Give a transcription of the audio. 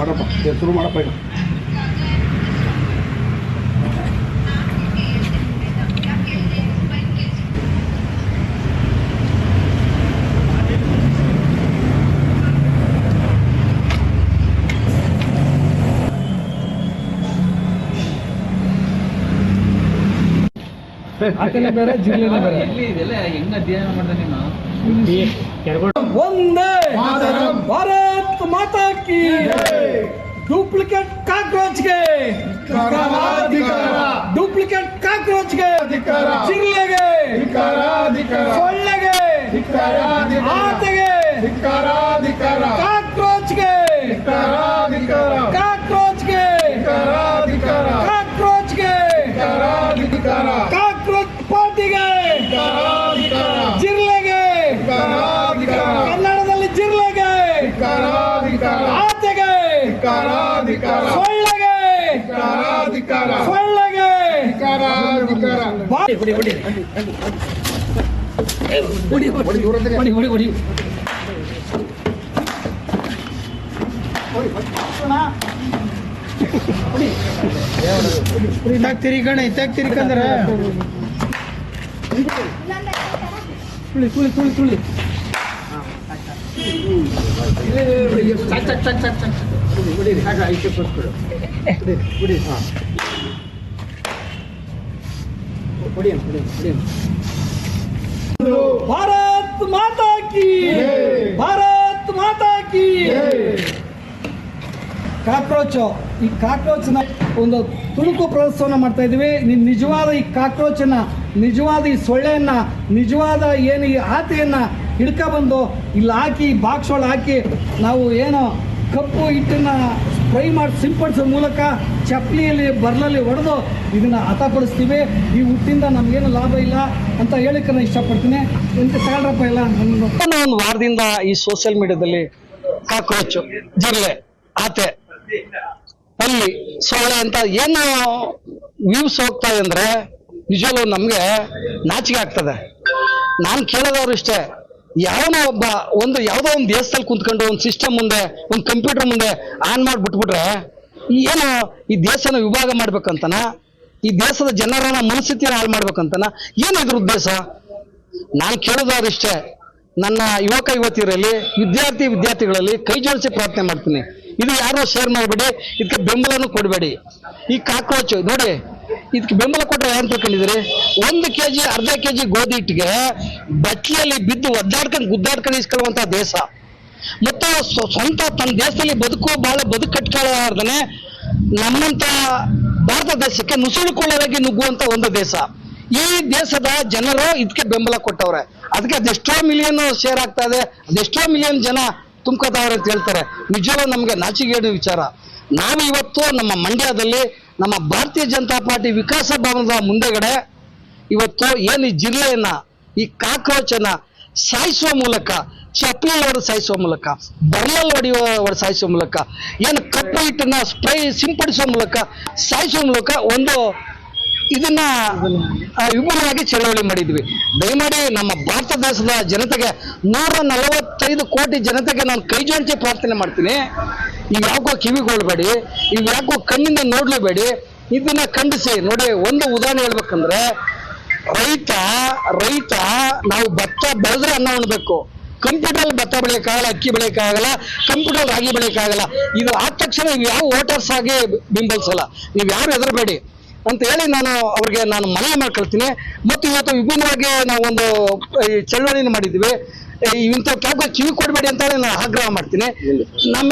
ಮಾಡಪ್ಪ ಶುರು ಮಾಡಪ್ಪ ಈಗ ಆತನೇ ಬೇರೆ ಜಿಲ್ಲೆನೇ ಬೇರೆ ಇದೆಲ್ಲ ಹೆಂಗ ಅಧ್ಯಯನ ಮಾಡ್ದೆ ನೀನು ಒಂದೇ ಭಾರತ್ ಮಾತಾ ಕಿ डुप्लीकेट काक्रोच के डुप्लीकेट काक्रोच के चिरलेगे सोल्लेगे आतेगे काक्रोच के काक्रोच के काक्रोच के काक्रोच पार्टी के जिरलेगे ಕನ್ನಡದಲ್ಲಿ ಜಿರಲೆಗೆ ಆತೆಗೆ ಸೊಳ್ಳೆಗೆ ಸೊಳ್ಳೆಗೆ ತಿರಿಗಣೆ ತಿರ್ಕಂದ್ರೆ ತುಳಿ ತುಳಿ ತುಳಿ ತುಳಿ ಭಾರತ್ ಮಾತಾ ಕಿ ಭಾರತ್ ಮಾತಾ ಕಿ ಕಾಕ್ರೋಚ್ ಈ ಕಾಕ್ರೋಚ್ನ ಒಂದು ತುಣುಕು ಪ್ರದರ್ಶನ ಮಾಡ್ತಾ ಇದ್ದೀವಿ. ನಿಜವಾದ ಈ ಕಾಕ್ರೋಚನ್ನ, ನಿಜವಾದ ಈ ಸೊಳ್ಳೆಯನ್ನ, ನಿಜವಾದ ಏನು ಈ ಆತೆಯನ್ನ ಹಿಡ್ಕೊಬಂದು ಇಲ್ಲಿ ಹಾಕಿ ಬಾಕ್ಸ್ ಒಳಗೆ ಹಾಕಿ ನಾವು ಏನೋ ಕಪ್ಪು ಹಿಟ್ಟನ್ನು ಫ್ರೈ ಮಾಡಿ ಸಿಂಪಡಿಸೋ ಮೂಲಕ ಚಪ್ಪಲಿಯಲ್ಲಿ ಬರ್ಲಲ್ಲಿ ಹೊಡೆದು ಇದನ್ನು ಹತಪಡಿಸ್ತೀವಿ. ಈ ಹುಟ್ಟಿಂದ ನಮಗೇನು ಲಾಭ ಇಲ್ಲ ಅಂತ ಹೇಳಿಕ್ಕೆ ನಾನು ಇಷ್ಟಪಡ್ತೀನಿ. ಎಂತ ತಗೊಳ್ರಪ್ಪ ಇಲ್ಲ. ಒಂದು ವಾರದಿಂದ ಈ ಸೋಷಿಯಲ್ ಮೀಡಿಯಾದಲ್ಲಿ ಕಾಕ್ರೋಚು, ಜಿರಳೆ, ಆತೆ, ಅಲ್ಲಿ ಸೊಳ್ಳೆ ಅಂತ ಏನು ವ್ಯೂಸ್ ಹೋಗ್ತಾ ಇದೆ ಅಂದ್ರೆ ನಿಜವೂ ನಮಗೆ ನಾಚಿಕೆ ಆಗ್ತದೆ. ನಾನು ಕೇಳೋದವ್ರು ಇಷ್ಟೇ, ಯಾವನೋ ಒಬ್ಬ ಯಾವುದೋ ಒಂದು ದೇಶದಲ್ಲಿ ಕುಂತ್ಕೊಂಡು ಒಂದು ಸಿಸ್ಟಮ್ ಮುಂದೆ, ಒಂದು ಕಂಪ್ಯೂಟರ್ ಮುಂದೆ ಆನ್ ಮಾಡಿ ಬಿಟ್ಬಿಟ್ರೆ ಏನು ಈ ದೇಶನ ವಿಭಾಗ ಮಾಡ್ಬೇಕಂತನ, ಈ ದೇಶದ ಜನರನ್ನ ಮನಸ್ಥಿತಿನ ಹಾಳು ಮಾಡ್ಬೇಕಂತನ, ಏನು ಇದ್ರ ಉದ್ದೇಶ? ನಾನು ಕೇಳೋದವ್ರು ಇಷ್ಟೇ, ನನ್ನ ಯುವಕ ಯುವತಿಯರಲ್ಲಿ, ವಿದ್ಯಾರ್ಥಿಗಳಲ್ಲಿ ಕೈ ಜೋಡಿಸಿ ಪ್ರಾರ್ಥನೆ ಮಾಡ್ತೀನಿ, ಇದು ಯಾರು ಶೇರ್ ಮಾಡಬೇಡಿ, ಇದಕ್ಕೆ ಬೆಂಬಲನೂ ಕೊಡಬೇಡಿ. ಈ ಕಾಕ್ರೋಚ್ ನೋಡಿ, ಇದಕ್ಕೆ ಬೆಂಬಲ ಕೊಟ್ಟರೆ ಏನು ತಿಳ್ಕೊಂಡಿದ್ದೀರಿ? 1 kg ಅರ್ಧ kg ಗೋಧಿ ಹಿಟ್ಟಿಗೆ ಬಟ್ಲಿಯಲ್ಲಿ ಬಿದ್ದು ಗುದ್ದಾಡ್ಕೊಂಡು ಇಸ್ಕೊಳ್ಳುವಂತ ದೇಶ, ಮತ್ತು ಸ್ವಂತ ತನ್ನ ದೇಶದಲ್ಲಿ ಬಹಳ ಬದುಕು ಕಟ್ಕೊಳ್ಳಾರ್ದನೆ ನಮ್ಮಂತ ಭಾರತ ದೇಶಕ್ಕೆ ನುಸುಳುಕೊಳ್ಳಲಾಗಿ ನುಗ್ಗುವಂತ ಒಂದು ದೇಶ. ಈ ದೇಶದ ಜನರು ಇದಕ್ಕೆ ಬೆಂಬಲ ಕೊಟ್ಟವ್ರೆ. ಅದಕ್ಕೆ ಅದೆಷ್ಟೋ ಮಿಲಿಯನ್ ಶೇರ್ ಆಗ್ತಾ ಇದೆ, ಅದೆಷ್ಟೋ ಮಿಲಿಯನ್ ಜನ ತುಂಬ್ಕೋತಾವ್ರೆ ಅಂತ ಹೇಳ್ತಾರೆ. ನಿಜವೂ ನಮಗೆ ನಾಚಿಕೆಗೇಡು ವಿಚಾರ. ನಾವು ಇವತ್ತು ನಮ್ಮ ಮಂಡ್ಯದಲ್ಲಿ ನಮ್ಮ ಭಾರತೀಯ ಜನತಾ ಪಾರ್ಟಿ ವಿಕಾಸ ಭವನದ ಮುಂದೆಗಡೆ ಇವತ್ತು ಏನು ಈ ಜಿಲ್ಲೆಯನ್ನ, ಈ ಕಾಕ್ರೋಚನ್ನ ಸಾಯಿಸುವ ಮೂಲಕ, ಚಪ್ಪಲಿ ಹೊಡೆದು ಸಾಯಿಸುವ ಮೂಲಕ, ಬರ್ಲಲ್ಲಿ ಹೊಡೆದು ಸಾಯಿಸುವ ಮೂಲಕ, ಏನು ಕಪ್ಪು ಹಿಟ್ಟನ್ನ ಸ್ಪ್ರೈ ಸಿಂಪಡಿಸುವ ಮೂಲಕ ಸಾಯಿಸುವ ಮೂಲಕ ಒಂದು ಇದನ್ನ ವಿಪುಲವಾಗಿ ಚಳವಳಿ ಮಾಡಿದ್ವಿ. ದಯಮಾಡಿ ನಮ್ಮ ಭಾರತ ದೇಶದ ಜನತೆಗೆ, 145 ಕೋಟಿ ಜನತೆಗೆ ನಾನು ಕೈ ಜೋಡಿಸಿ ಪ್ರಾರ್ಥನೆ ಮಾಡ್ತೀನಿ. ಇವ್ಯಾಕೋ ಕಿವಿಗೊಳ್ಬೇಡಿ, ಇವ್ಯಾಕೋ ಕಣ್ಣಿಂದ ನೋಡ್ಲೇಬೇಡಿ, ಇದನ್ನ ಖಂಡಿಸಿ ನೋಡಿ. ಒಂದು ಉದಾಹರಣೆ ಹೇಳ್ಬೇಕಂದ್ರೆ, ರೈತ ನಾವು ಭತ್ತ ಬೆಳೆದ್ರೆ ಅನ್ನ ಉಣ್ಬೇಕು. ಕಂಪ್ಯೂಟರ್ ಭತ್ತ ಬೆಳೆಯಕ್ಕಾಗಲ್ಲ, ಅಕ್ಕಿ ಬೆಳೆಯಕ್ಕಾಗಲ್ಲ, ಕಂಪ್ಯೂಟರ್ ರಾಗಿ ಬೆಳೆಯಕ್ಕಾಗಲ್ಲ. ಇದು ಆದ ತಕ್ಷಣ ನೀವು ಯಾವ ವೋಟರ್ಸ್ ಆಗಿ ಬೆಂಬಲಿಸಲ್ಲ, ನೀವು ಯಾರು ಹೆದರಬೇಡಿ ಅಂತ ಹೇಳಿ ಅವ್ರಿಗೆ ನಾನು ಮನವಿ ಮಾಡ್ಕೊಳ್ತೀನಿ. ಮತ್ತು ಇವತ್ತು ವಿಭಿನ್ನವಾಗಿ ನಾವು ಒಂದು ಚಳವಳಿನ ಮಾಡಿದ್ವಿ. ಇಂಥ ಕಿವಿ ಕೊಡಬೇಡಿ ಅಂತ ಹೇಳಿ ನಾನು ಆಗ್ರಹ ಮಾಡ್ತೀನಿ. ನಮ್ಮ